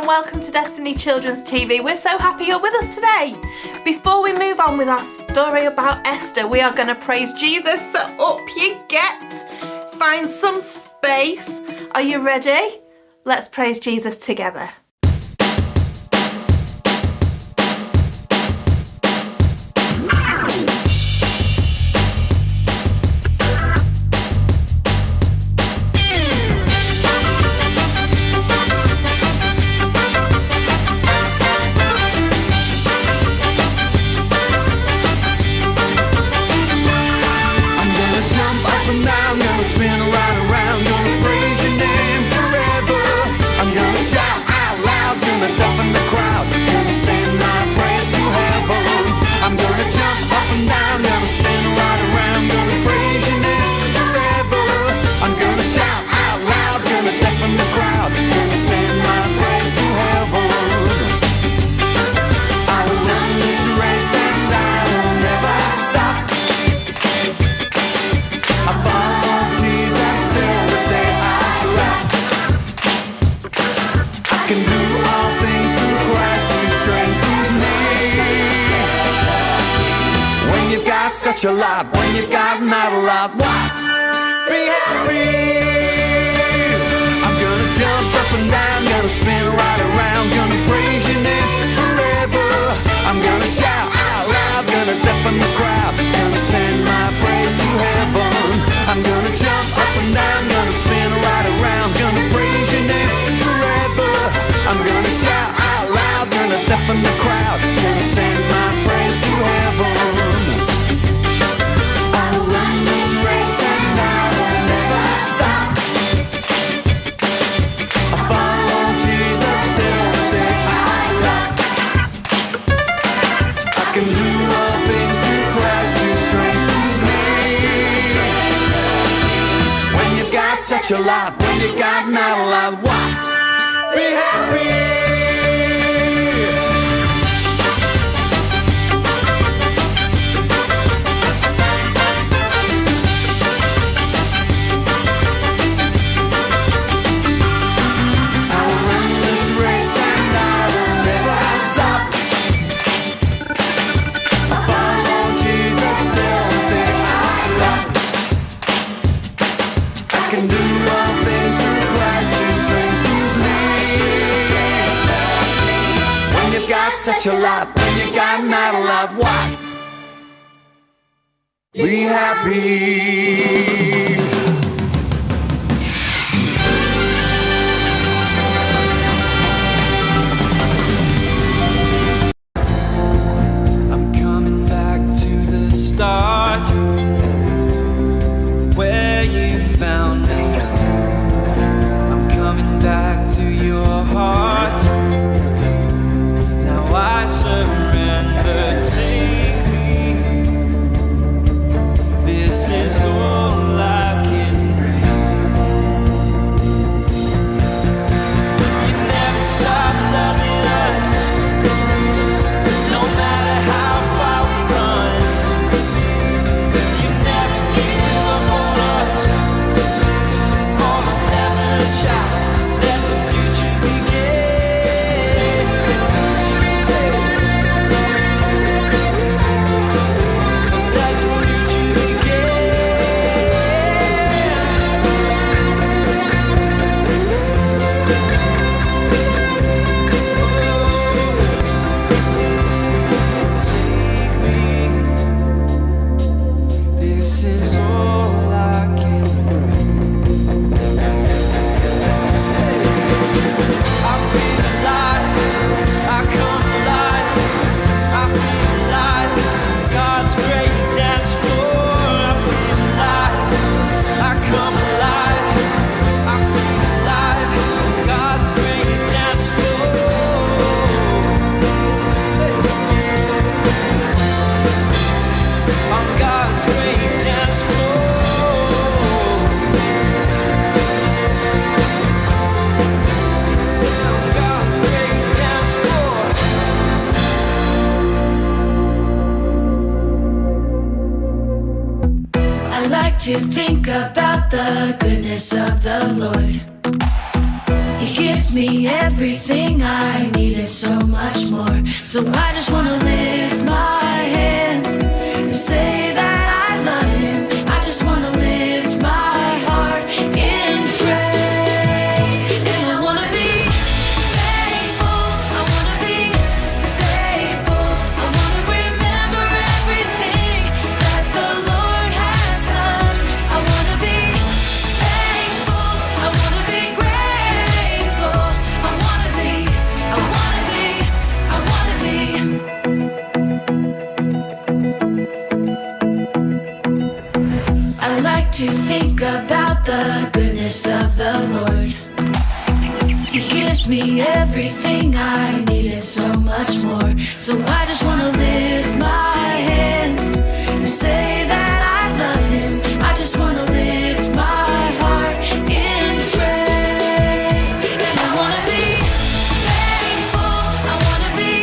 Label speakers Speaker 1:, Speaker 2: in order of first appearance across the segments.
Speaker 1: welcome to Destiny Children's TV. We're so happy you're with us today. Before we move on with our story about Esther, we are going to praise Jesus. So up you get. Find some space. Are you ready? Let's praise Jesus together.
Speaker 2: Such a lot when you got not a lot. What? Be happy. I'm gonna jump up and down, gonna spin right around, gonna praise your name forever. I'm gonna shout out loud, gonna deafen the crowd, gonna send my praise to heaven. I'm gonna jump up and down, gonna spin right around, gonna praise your name forever. I'm gonna shout out loud, gonna deafen the crowd, gonna send my praise to heaven. Such a lot when you got not a lot. What? Be happy. Such a lot when you got not a lot. What? Be happy.
Speaker 3: I'm coming back to the start, where you found me. I'm coming back to your heart. I surrender, take me. This is all I can bring. You never stop loving us, no matter how far we run. You never give up on us, on never a chance. Let the future begin.
Speaker 4: To think about the goodness of the Lord. He gives me everything I need and so much more. So I just wanna lift my hands and say that I love him. I just wanna lift my heart in praise. And I wanna be thankful. I wanna be faithful. I wanna remember everything that the Lord has done. I wanna be thankful. I wanna be grateful. I wanna be, I wanna be, I wanna be. I like to think about the goodness of the Lord. He gives me everything I need and so much more. So I just wanna lift my hands and say that I love him. I just wanna lift my heart in praise. And I wanna be thankful. I wanna be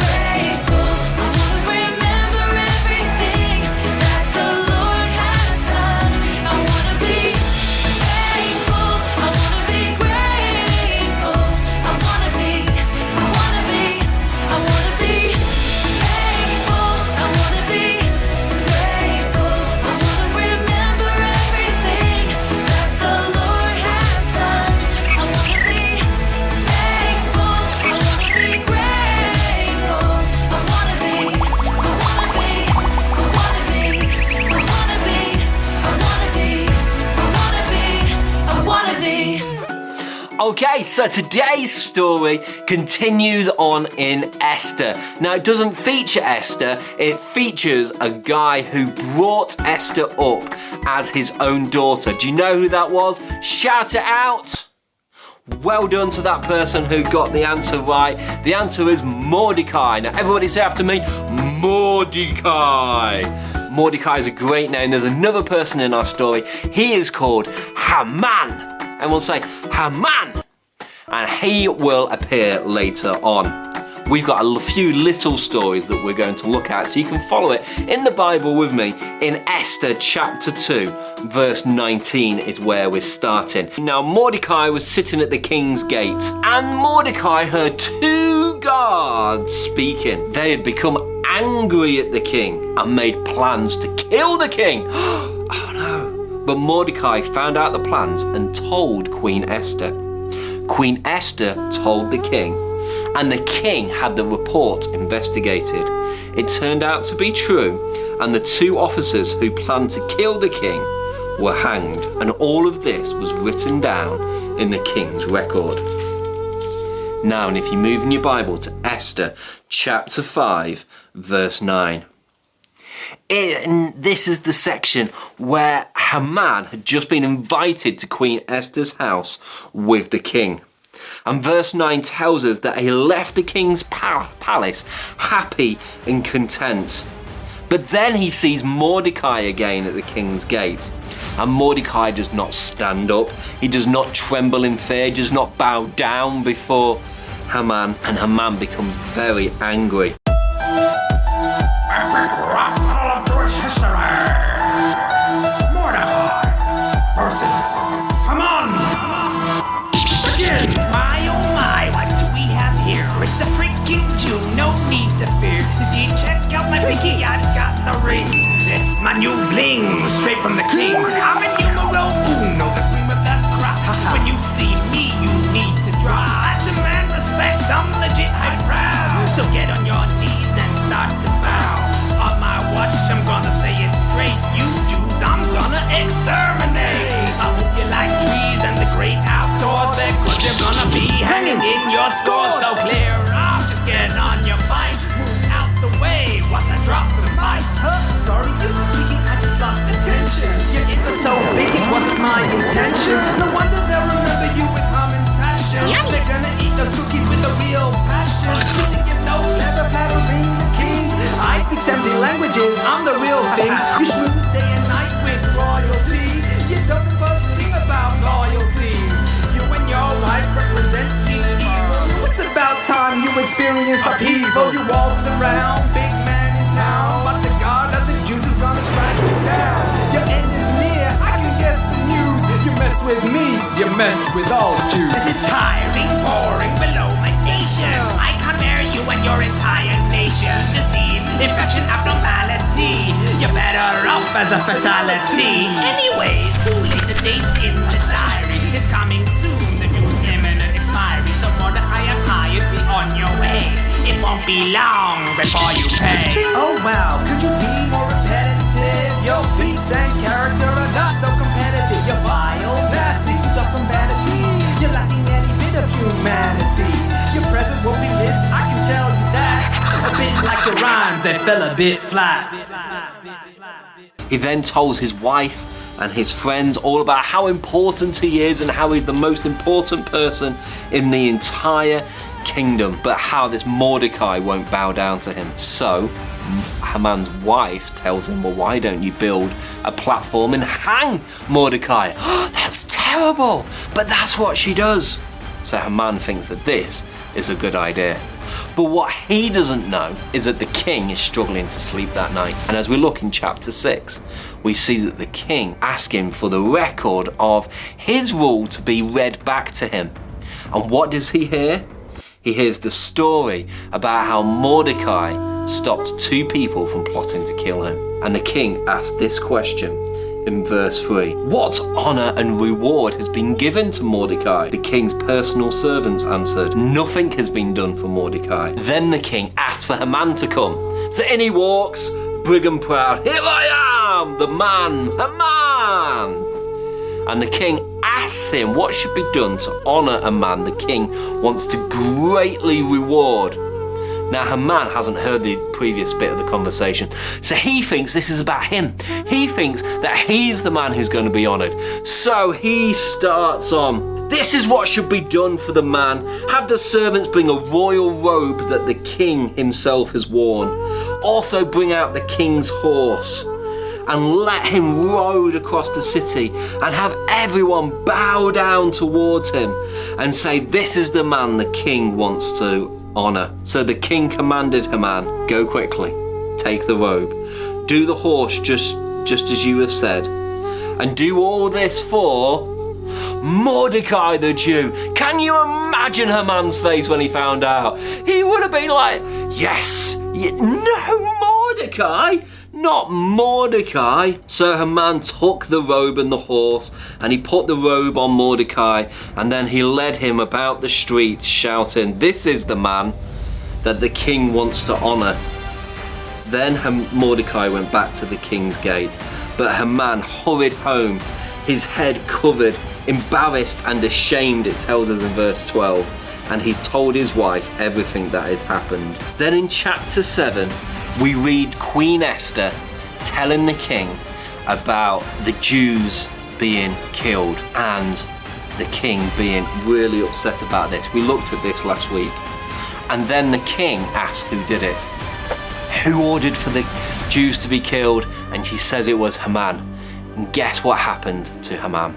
Speaker 4: grateful. I wanna remember everything that the Lord has done. I wanna be thankful. I wanna be grateful. I wanna be, I wanna be, I wanna be thankful. I wanna be grateful. I wanna remember everything that the Lord has done. I wanna be thankful. I wanna be grateful. I wanna be, I wanna be, I wanna be, I wanna be, I wanna be, I wanna be, I wanna be.
Speaker 5: Okay, so today's story continues on in Esther. Now, it doesn't feature Esther, it features a guy who brought Esther up as his own daughter. Do you know who that was? Shout it out! Well done to that person who got the answer right. The answer is Mordecai. Now, everybody say after me, Mordecai. Mordecai is a great name. There's another person in our story. He is called Haman. And we'll say, Haman! And he will appear later on. We've got a few little stories that we're going to look at, so you can follow it in the Bible with me. In Esther chapter 2, verse 19 is where we're starting. Now, Mordecai was sitting at the king's gate, and Mordecai heard two guards speaking. They had become angry at the king and made plans to kill the king. Oh no. But Mordecai found out the plans and told Queen Esther. Queen Esther told the king, and the king had the report investigated. It turned out to be true, and the two officers who planned to kill the king were hanged, and all of this was written down in the king's record. Now, and if you move in your Bible to Esther chapter 5, verse 9. This is the section where Haman had just been invited to Queen Esther's house with the king. And verse 9 tells us that he left the king's palace happy and content. But then he sees Mordecai again at the king's gate. And Mordecai does not stand up. He does not tremble in fear. He does not bow down before Haman. And Haman becomes very angry.
Speaker 6: Mordecai versus Haman. Begin.
Speaker 7: My oh my, what do we have here? It's a freaking Jew, no need to fear. You see, check out my pinky, I've got the ring. It's my new bling, straight from the king. I'm a numero uno, the cream of the crop. When you see me, you need to drop. I demand respect, I'm legit high proud. So get on your knees and start to bow. On my watch, I'm gonna say it straight. You Jews, I'm gonna exterminate. I hope you like trees and the great outdoors, because you're gonna be hanging in your scores. So clear off, just get on your bike. Move out the way, whilst I drop the mic.
Speaker 6: Sorry, you just speaking, I just lost attention. Your ears are so big, it wasn't my intention. No wonder they'll remember you with commentation. They're gonna eat those cookies with a real passion. You think you're so clever, flattering the king. I speak 70 languages, I'm the real thing. You schmooze day and night with royalty. You don't know first thing about loyalty. You and your wife representing evil. It's about time you experience upheaval. You waltz around, big man in town, but the God of the Jews is gonna strike you down. Your end is near, I can guess the news. You mess with me, you mess with all Jews.
Speaker 7: This is tiring, boring, below my station. I can't bear you and your entire nation. Disease, infection, abnormality. You're better off as a fatality. Anyways, too late, the date's in the diary. It's coming soon, the doom's imminent expiry. So Mordecai, I'm tired, be on your way. It won't be long before you pay.
Speaker 6: Oh wow, could you be more repetitive? Your beats and character are not so competitive. You're vile, nasty, suit up from vanity. You're lacking any bit of humanity. Your present won't be missed, I can tell you that. A bit like the rhymes that fell a bit flat.
Speaker 5: He then tells his wife and his friends all about how important he is and how he's the most important person in the entire kingdom, but how this Mordecai won't bow down to him. So Haman's wife tells him, well, why don't you build a platform and hang Mordecai? That's terrible, but that's what she does. So Haman thinks that this is a good idea. But what he doesn't know is that the king is struggling to sleep that night. And as we look in chapter 6, we see that the king asks him for the record of his rule to be read back to him. And what does he hear? He hears the story about how Mordecai stopped 2 people from plotting to kill him. And the king asked this question in verse 3. What honor and reward has been given to Mordecai? The king's personal servants answered, nothing has been done for Mordecai. Then the king asked for Haman to come. So in he walks, big and proud. Here I am, the man, Haman. And the king asks him what should be done to honor a man the king wants to greatly reward. Now Haman hasn't heard the previous bit of the conversation, so he thinks this is about him. He thinks that he's the man who's going to be honored. So he starts on, this is what should be done for the man. Have the servants bring a royal robe that the king himself has worn. Also bring out the king's horse and let him ride across the city and have everyone bow down towards him and say, this is the man the king wants to honor. So the king commanded Haman, go quickly, take the robe, do the horse just as you have said, and do all this for Mordecai the Jew. Can you imagine Haman's face when he found out? He would have been like, yes, no, Mordecai, not Mordecai. So Haman took the robe and the horse, and he put the robe on Mordecai, and then he led him about the streets shouting, this is the man that the king wants to honor. Then Mordecai went back to the king's gate, but Haman hurried home, his head covered, embarrassed and ashamed, it tells us in verse 12, and he's told his wife everything that has happened. Then in chapter 7, we read Queen Esther telling the king about the Jews being killed and the king being really upset about this. We looked at this last week. And then the king asked who did it. Who ordered for the Jews to be killed? And she says it was Haman. And guess what happened to Haman?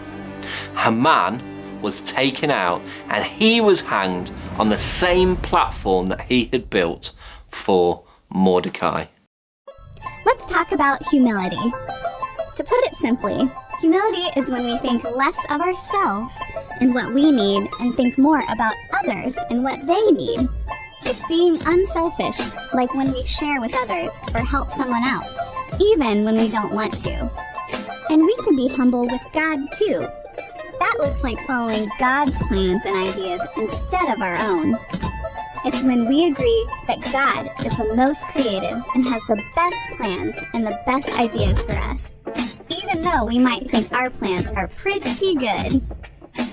Speaker 5: Haman was taken out and he was hanged on the same platform that he had built for Mordecai.
Speaker 8: Let's talk about humility. To put it simply, humility is when we think less of ourselves and what we need and think more about others and what they need. It's being unselfish, like when we share with others or help someone out, even when we don't want to. And we can be humble with God too. That looks like following God's plans and ideas instead of our own. It's when we agree that God is the most creative and has the best plans and the best ideas for us, even though we might think our plans are pretty good.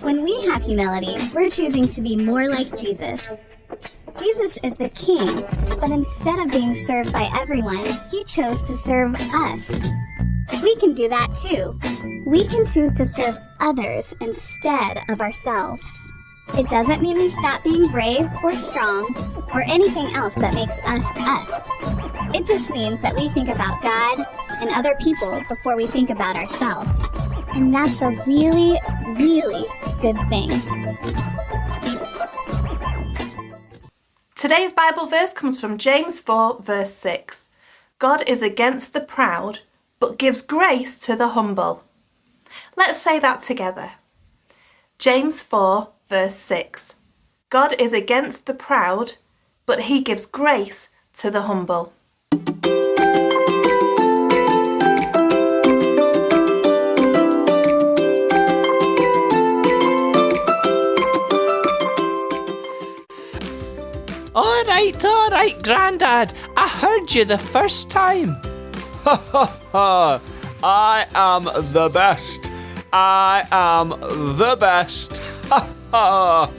Speaker 8: When we have humility, we're choosing to be more like Jesus. Jesus is the King, but instead of being served by everyone, he chose to serve us. We can do that too. We can choose to serve others instead of ourselves. It doesn't mean we stop being brave or strong or anything else that makes us us. It just means that we think about God and other people before we think about ourselves. And that's a really, really good thing.
Speaker 1: Today's Bible verse comes from James 4, verse 6. God is against the proud, but gives grace to the humble. Let's say that together. James 4 verse 6. God is against the proud, but he gives grace to the humble.
Speaker 9: All right, Grandad. I heard you the first time.
Speaker 10: Ha ha ha! I am the best. I am the best. Ha ha!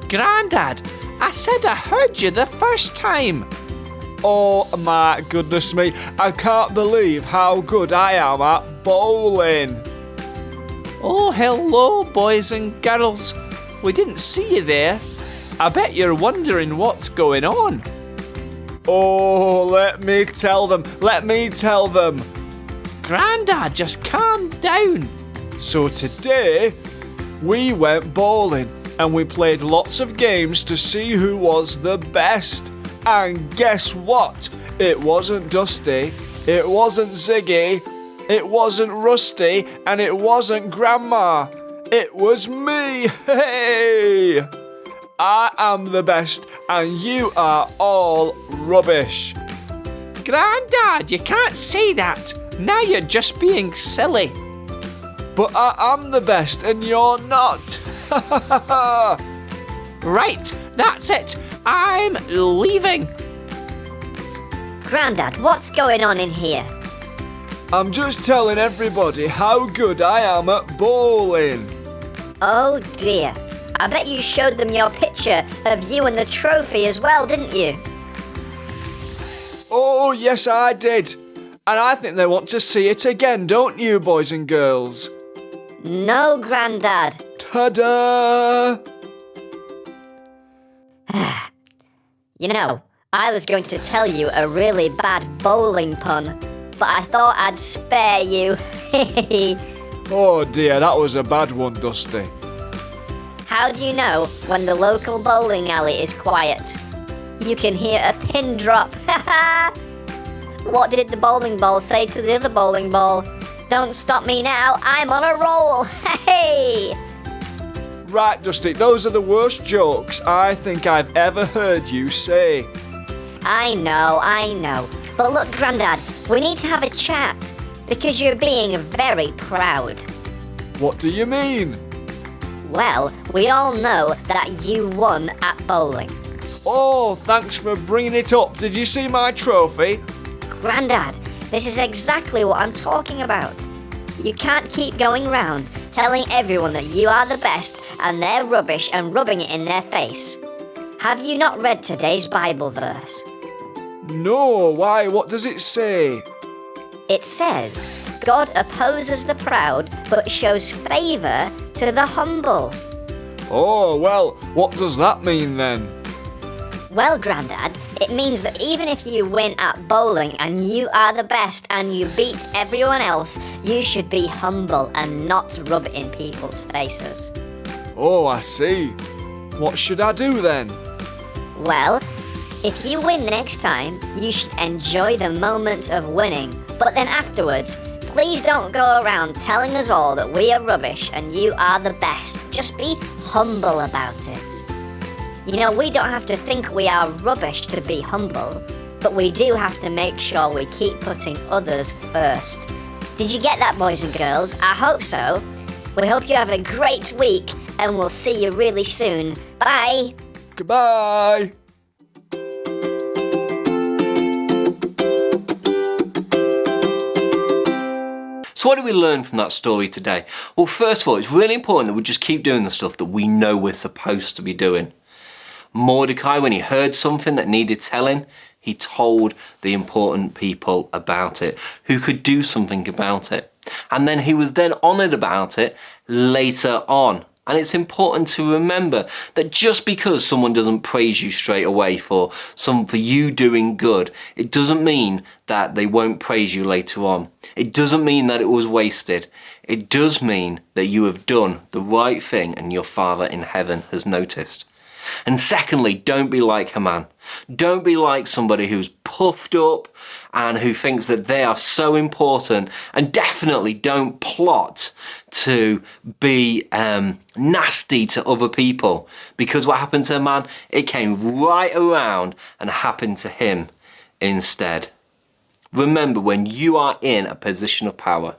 Speaker 9: Grandad, I said I heard you the first time.
Speaker 10: Oh my goodness me, I can't believe how good I am at bowling.
Speaker 9: Oh, hello, boys and girls. We didn't see you there. I bet you're wondering what's going on.
Speaker 10: Oh, let me tell them.
Speaker 9: Grandad, just calm down.
Speaker 10: So today, we went bowling and we played lots of games to see who was the best. And guess what? It wasn't Dusty, it wasn't Ziggy, it wasn't Rusty, and it wasn't Grandma. It was me. Hey! I am the best and you are all rubbish.
Speaker 9: Grandad, you can't say that. Now you're just being silly.
Speaker 10: But I am the best and you're not.
Speaker 9: Right, that's it. I'm leaving.
Speaker 11: Grandad, what's going on in here?
Speaker 10: I'm just telling everybody how good I am at bowling.
Speaker 11: Oh dear. I bet you showed them your picture of you and the trophy as well, didn't you?
Speaker 10: Oh, yes, I did. And I think they want to see it again, don't you, boys and girls?
Speaker 11: No, Grandad.
Speaker 10: Ta-da!
Speaker 11: You know, I was going to tell you a really bad bowling pun, but I thought I'd spare you.
Speaker 10: Oh dear, that was a bad one, Dusty.
Speaker 11: How do you know when the local bowling alley is quiet? You can hear a pin drop. What did the bowling ball say to the other bowling ball? Don't stop me now, I'm on a roll. Hey!
Speaker 10: Right, Dusty, those are the worst jokes I think I've ever heard you say.
Speaker 11: I know. But look, Grandad, we need to have a chat because you're being very proud.
Speaker 10: What do you mean?
Speaker 11: Well, we all know that you won at bowling.
Speaker 10: Oh, thanks for bringing it up. Did you see my trophy?
Speaker 11: Grandad, this is exactly what I'm talking about. You can't keep going round telling everyone that you are the best and they're rubbish and rubbing it in their face. Have you not read today's Bible verse?
Speaker 10: No, why? What does it say?
Speaker 11: It says, God opposes the proud but shows favour to the humble.
Speaker 10: Oh, well, what does that mean then?
Speaker 11: Well, Grandad, it means that even if you win at bowling and you are the best and you beat everyone else, you should be humble and not rub it in people's faces.
Speaker 10: Oh, I see. What should I do then?
Speaker 11: Well, if you win next time, you should enjoy the moment of winning. But then afterwards, please don't go around telling us all that we are rubbish and you are the best. Just be humble about it. You know, we don't have to think we are rubbish to be humble, but we do have to make sure we keep putting others first. Did you get that, boys and girls? I hope so. We hope you have a great week and we'll see you really soon. Bye!
Speaker 10: Goodbye!
Speaker 5: So what did we learn from that story today? Well, first of all, it's really important that we just keep doing the stuff that we know we're supposed to be doing. Mordecai, when he heard something that needed telling, he told the important people about it, who could do something about it. And then he was then honoured about it later on. And it's important to remember that just because someone doesn't praise you straight away for you doing good, it doesn't mean that they won't praise you later on. It doesn't mean that it was wasted. It does mean that you have done the right thing and your Father in heaven has noticed. And secondly, don't be like Haman. Don't be like somebody who's puffed up and who thinks that they are so important, and definitely don't plot to be nasty to other people. Because what happened to Haman? It came right around and happened to him instead. Remember, when you are in a position of power,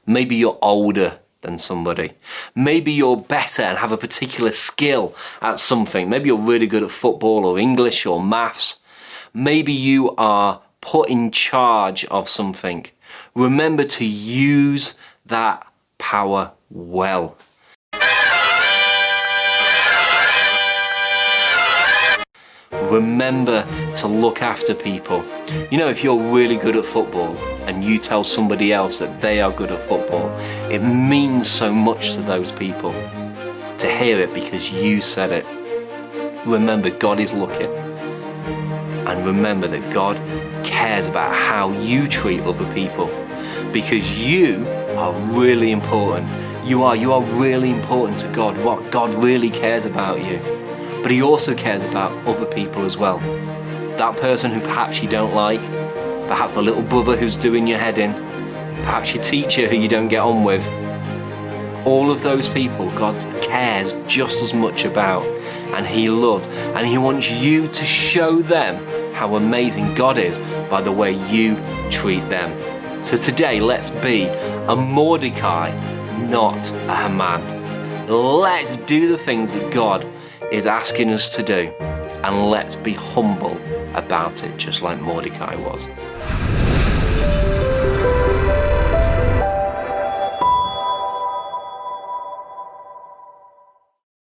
Speaker 5: maybe you're older than somebody. Maybe you're better and have a particular skill at something. Maybe you're really good at football or English or maths. Maybe you are put in charge of something. Remember to use that power well. Remember to look after people. You know, if you're really good at football and you tell somebody else that they are good at football, it means so much to those people to hear it because you said it. Remember, God is looking. And remember that God cares about how you treat other people, because you are really important. You are really important to God. What God really cares about you. But he also cares about other people as well. That person who perhaps you don't like, perhaps the little brother who's doing your head in, perhaps your teacher who you don't get on with. All of those people God cares just as much about, and he loves, and he wants you to show them how amazing God is by the way you treat them. So today, let's be a Mordecai, not a Haman. Let's do the things that God is asking us to do, and let's be humble about it, just like Mordecai was.